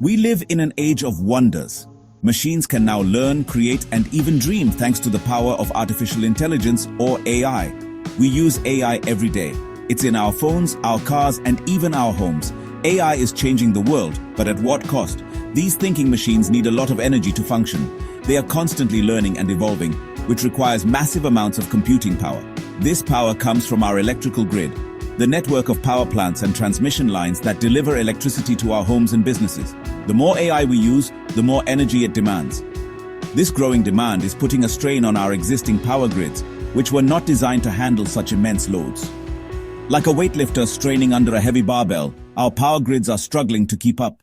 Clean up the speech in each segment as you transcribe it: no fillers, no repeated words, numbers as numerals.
We live in an age of wonders. Machines can now learn, create, and even dream thanks to the power of artificial intelligence, or AI. We use AI every day. It's in our phones, our cars, and even our homes. AI is changing the world, but at what cost? These thinking machines need a lot of energy to function. They are constantly learning and evolving, which requires massive amounts of computing power. This power comes from our electrical grid, the network of power plants and transmission lines that deliver electricity to our homes and businesses. The more AI we use, the more energy it demands. This growing demand is putting a strain on our existing power grids, which were not designed to handle such immense loads. Like a weightlifter straining under a heavy barbell, our power grids are struggling to keep up.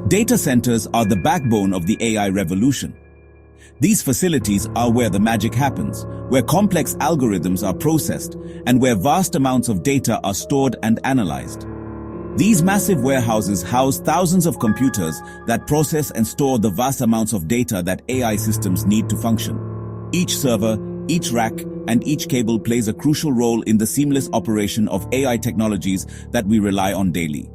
Data centers are the backbone of the AI revolution. These facilities are where the magic happens, where complex algorithms are processed, and where vast amounts of data are stored and analyzed. These massive warehouses house thousands of computers that process and store the vast amounts of data that AI systems need to function. Each server, each rack, and each cable plays a crucial role in the seamless operation of AI technologies that we rely on daily.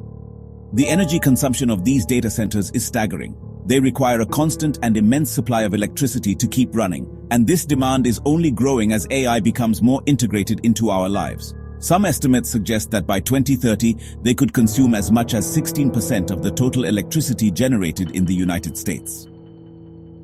The energy consumption of these data centers is staggering. They require a constant and immense supply of electricity to keep running, and this demand is only growing as AI becomes more integrated into our lives. Some estimates suggest that by 2030, they could consume as much as 16% of the total electricity generated in the United States.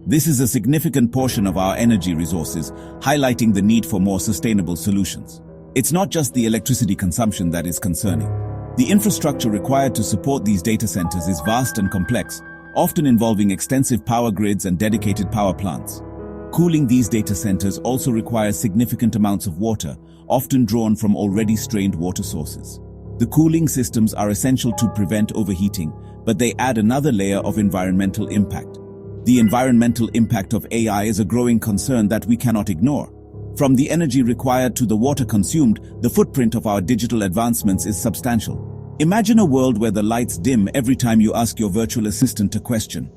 This is a significant portion of our energy resources, highlighting the need for more sustainable solutions. It's not just the electricity consumption that is concerning. The infrastructure required to support these data centers is vast and complex, often involving extensive power grids and dedicated power plants. Cooling these data centers also requires significant amounts of water, often drawn from already strained water sources. The cooling systems are essential to prevent overheating, but they add another layer of environmental impact. The environmental impact of AI is a growing concern that we cannot ignore. From the energy required to the water consumed, the footprint of our digital advancements is substantial. Imagine a world where the lights dim every time you ask your virtual assistant a question.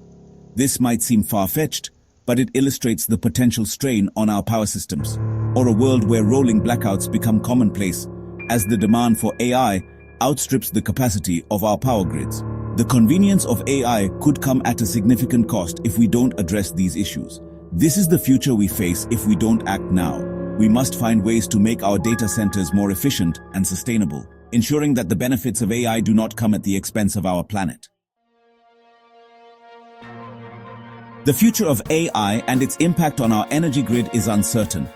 This might seem far-fetched, but it illustrates the potential strain on our power systems. Or a world where rolling blackouts become commonplace, as the demand for AI outstrips the capacity of our power grids. The convenience of AI could come at a significant cost if we don't address these issues. This is the future we face if we don't act now. We must find ways to make our data centers more efficient and sustainable, ensuring that the benefits of AI do not come at the expense of our planet. The future of AI and its impact on our energy grid is uncertain.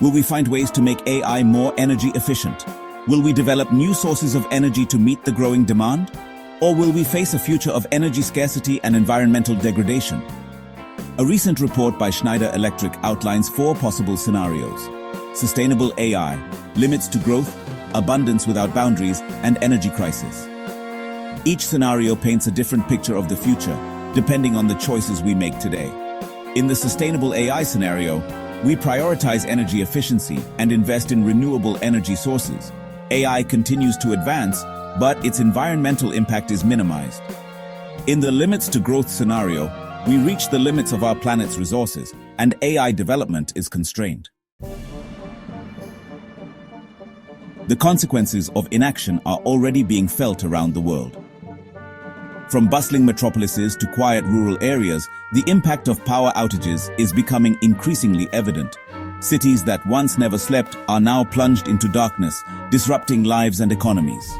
Will we find ways to make AI more energy efficient? Will we develop new sources of energy to meet the growing demand? Or will we face a future of energy scarcity and environmental degradation? A recent report by Schneider Electric outlines 4 possible scenarios: sustainable AI, limits to growth, abundance without boundaries, and energy crisis. Each scenario paints a different picture of the future, depending on the choices we make today. In the sustainable AI scenario, we prioritize energy efficiency and invest in renewable energy sources. AI continues to advance, but its environmental impact is minimized. In the limits to growth scenario, we reach the limits of our planet's resources, and AI development is constrained. The consequences of inaction are already being felt around the world. From bustling metropolises to quiet rural areas, the impact of power outages is becoming increasingly evident. Cities that once never slept are now plunged into darkness, disrupting lives and economies.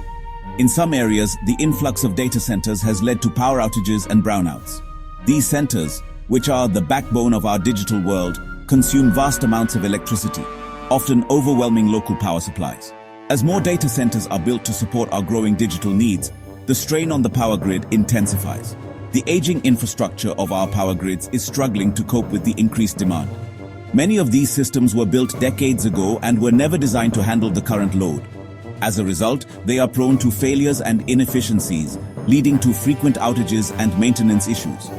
In some areas, the influx of data centers has led to power outages and brownouts. These centers, which are the backbone of our digital world, consume vast amounts of electricity, often overwhelming local power supplies. As more data centers are built to support our growing digital needs, the strain on the power grid intensifies. The aging infrastructure of our power grids is struggling to cope with the increased demand. Many of these systems were built decades ago and were never designed to handle the current load. As a result, they are prone to failures and inefficiencies, leading to frequent outages and maintenance issues.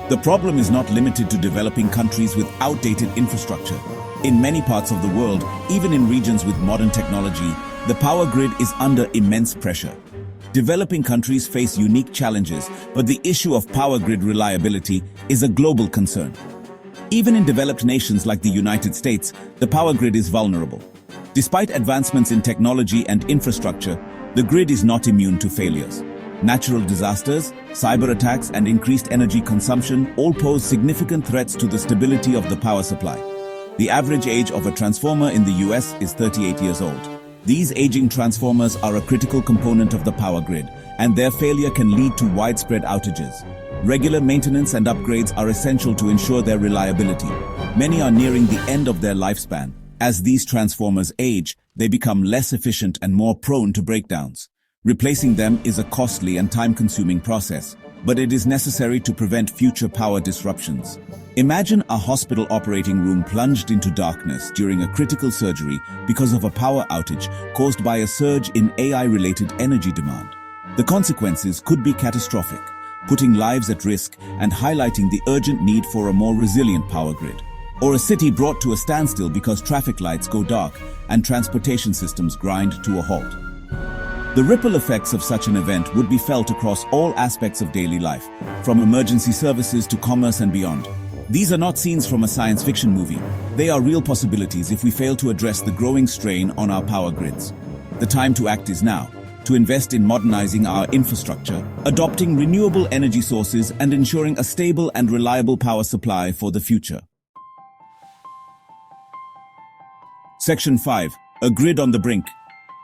The problem is not limited to developing countries with outdated infrastructure. In many parts of the world, even in regions with modern technology, the power grid is under immense pressure. Developing countries face unique challenges, but the issue of power grid reliability is a global concern. Even in developed nations like the United States, the power grid is vulnerable. Despite advancements in technology and infrastructure, the grid is not immune to failures. Natural disasters, cyber attacks, and increased energy consumption all pose significant threats to the stability of the power supply. The average age of a transformer in the US is 38 years old. These aging transformers are a critical component of the power grid, and their failure can lead to widespread outages. Regular maintenance and upgrades are essential to ensure their reliability. Many are nearing the end of their lifespan. As these transformers age, they become less efficient and more prone to breakdowns. Replacing them is a costly and time-consuming process, but it is necessary to prevent future power disruptions. Imagine a hospital operating room plunged into darkness during a critical surgery because of a power outage caused by a surge in AI-related energy demand. The consequences could be catastrophic, putting lives at risk and highlighting the urgent need for a more resilient power grid. Or a city brought to a standstill because traffic lights go dark and transportation systems grind to a halt. The ripple effects of such an event would be felt across all aspects of daily life, from emergency services to commerce and beyond. These are not scenes from a science fiction movie. They are real possibilities if we fail to address the growing strain on our power grids. The time to act is now, to invest in modernizing our infrastructure, adopting renewable energy sources, and ensuring a stable and reliable power supply for the future. Section 5. A grid on the brink.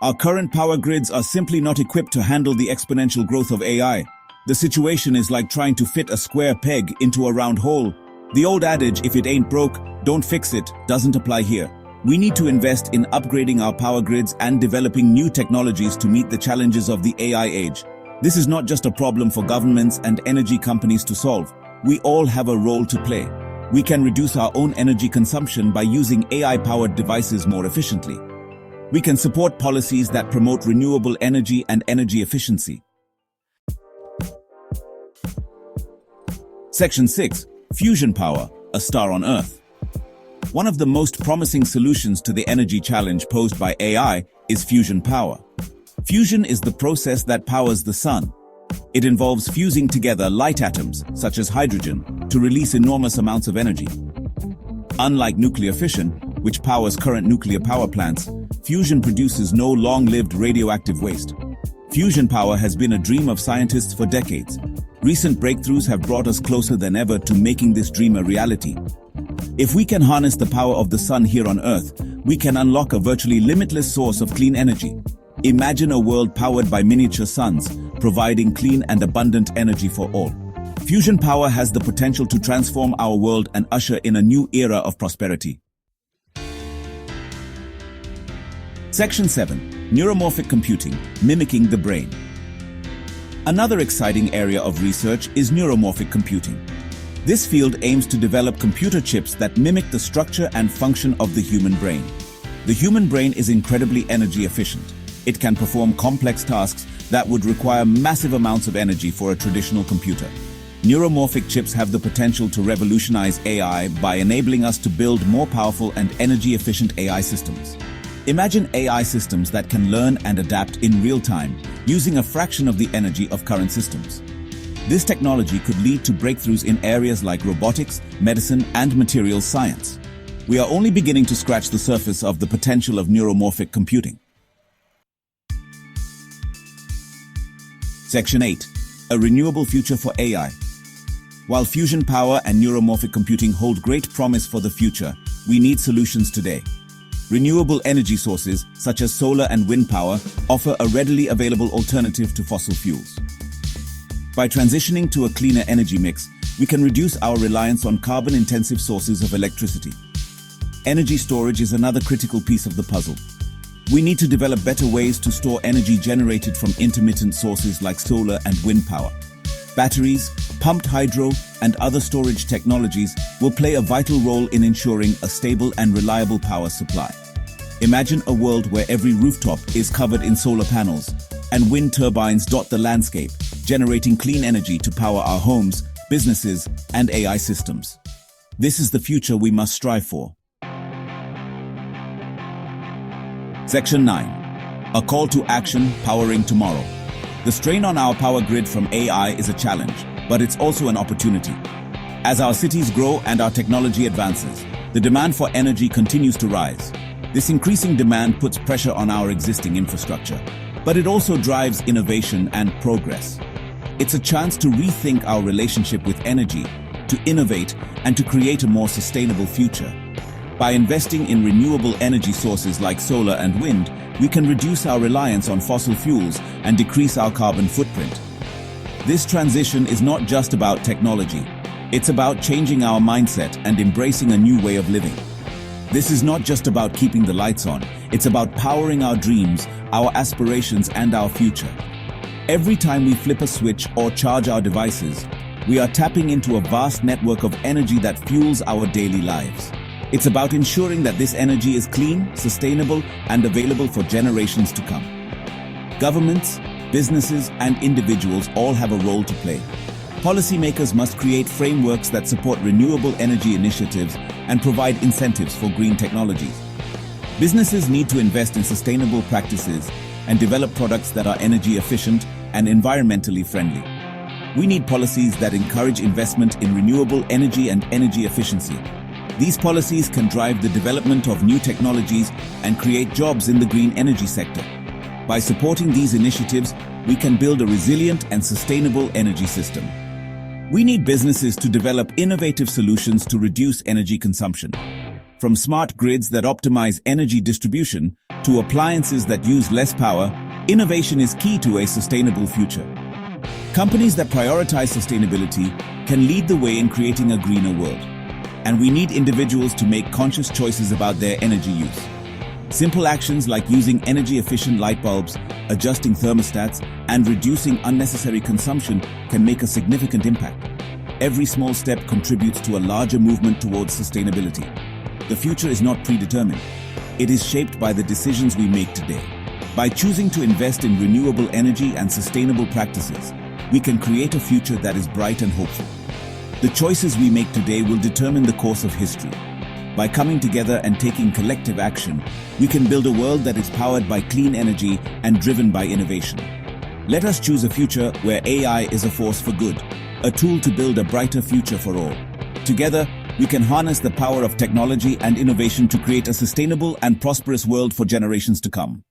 Our current power grids are simply not equipped to handle the exponential growth of AI. The situation is like trying to fit a square peg into a round hole. The old adage, if it ain't broke, don't fix it, doesn't apply here. We need to invest in upgrading our power grids and developing new technologies to meet the challenges of the AI age. This is not just a problem for governments and energy companies to solve. We all have a role to play. We can reduce our own energy consumption by using AI-powered devices more efficiently. We can support policies that promote renewable energy and energy efficiency. Section 6. Fusion power, a star on Earth. One of the most promising solutions to the energy challenge posed by AI is fusion power. Fusion is the process that powers the sun. It involves fusing together light atoms, such as hydrogen, to release enormous amounts of energy. Unlike nuclear fission, which powers current nuclear power plants, fusion produces no long-lived radioactive waste. Fusion power has been a dream of scientists for decades. Recent breakthroughs have brought us closer than ever to making this dream a reality. If we can harness the power of the sun here on Earth, we can unlock a virtually limitless source of clean energy. Imagine a world powered by miniature suns, providing clean and abundant energy for all. Fusion power has the potential to transform our world and usher in a new era of prosperity. Section 7. Neuromorphic computing, mimicking the brain. Another exciting area of research is neuromorphic computing. This field aims to develop computer chips that mimic the structure and function of the human brain. The human brain is incredibly energy efficient. It can perform complex tasks that would require massive amounts of energy for a traditional computer. Neuromorphic chips have the potential to revolutionize AI by enabling us to build more powerful and energy-efficient AI systems. Imagine AI systems that can learn and adapt in real time, using a fraction of the energy of current systems. This technology could lead to breakthroughs in areas like robotics, medicine, and materials science. We are only beginning to scratch the surface of the potential of neuromorphic computing. Section 8. A renewable future for AI. While fusion power and neuromorphic computing hold great promise for the future, we need solutions today. Renewable energy sources, such as solar and wind power, offer a readily available alternative to fossil fuels. By transitioning to a cleaner energy mix, we can reduce our reliance on carbon-intensive sources of electricity. Energy storage is another critical piece of the puzzle. We need to develop better ways to store energy generated from intermittent sources like solar and wind power. Batteries, pumped hydro, and other storage technologies will play a vital role in ensuring a stable and reliable power supply. Imagine a world where every rooftop is covered in solar panels, and wind turbines dot the landscape, generating clean energy to power our homes, businesses, and AI systems. This is the future we must strive for. Section 9. A call to action powering tomorrow. The strain on our power grid from AI is a challenge, but it's also an opportunity. As our cities grow and our technology advances, the demand for energy continues to rise. This increasing demand puts pressure on our existing infrastructure, but it also drives innovation and progress. It's a chance to rethink our relationship with energy, to innovate, and to create a more sustainable future. By investing in renewable energy sources like solar and wind, we can reduce our reliance on fossil fuels and decrease our carbon footprint. This transition is not just about technology. It's about changing our mindset and embracing a new way of living. This is not just about keeping the lights on. It's about powering our dreams, our aspirations, and our future. Every time we flip a switch or charge our devices, we are tapping into a vast network of energy that fuels our daily lives. It's about ensuring that this energy is clean, sustainable, and available for generations to come. Governments, businesses, and individuals all have a role to play. Policymakers must create frameworks that support renewable energy initiatives and provide incentives for green technologies. Businesses need to invest in sustainable practices and develop products that are energy efficient and environmentally friendly. We need policies that encourage investment in renewable energy and energy efficiency. These policies can drive the development of new technologies and create jobs in the green energy sector. By supporting these initiatives, we can build a resilient and sustainable energy system. We need businesses to develop innovative solutions to reduce energy consumption. From smart grids that optimize energy distribution to appliances that use less power, innovation is key to a sustainable future. Companies that prioritize sustainability can lead the way in creating a greener world. And we need individuals to make conscious choices about their energy use. Simple actions like using energy-efficient light bulbs, adjusting thermostats, and reducing unnecessary consumption can make a significant impact. Every small step contributes to a larger movement towards sustainability. The future is not predetermined. It is shaped by the decisions we make today. By choosing to invest in renewable energy and sustainable practices, we can create a future that is bright and hopeful. The choices we make today will determine the course of history. By coming together and taking collective action, we can build a world that is powered by clean energy and driven by innovation. Let us choose a future where AI is a force for good, a tool to build a brighter future for all. Together, we can harness the power of technology and innovation to create a sustainable and prosperous world for generations to come.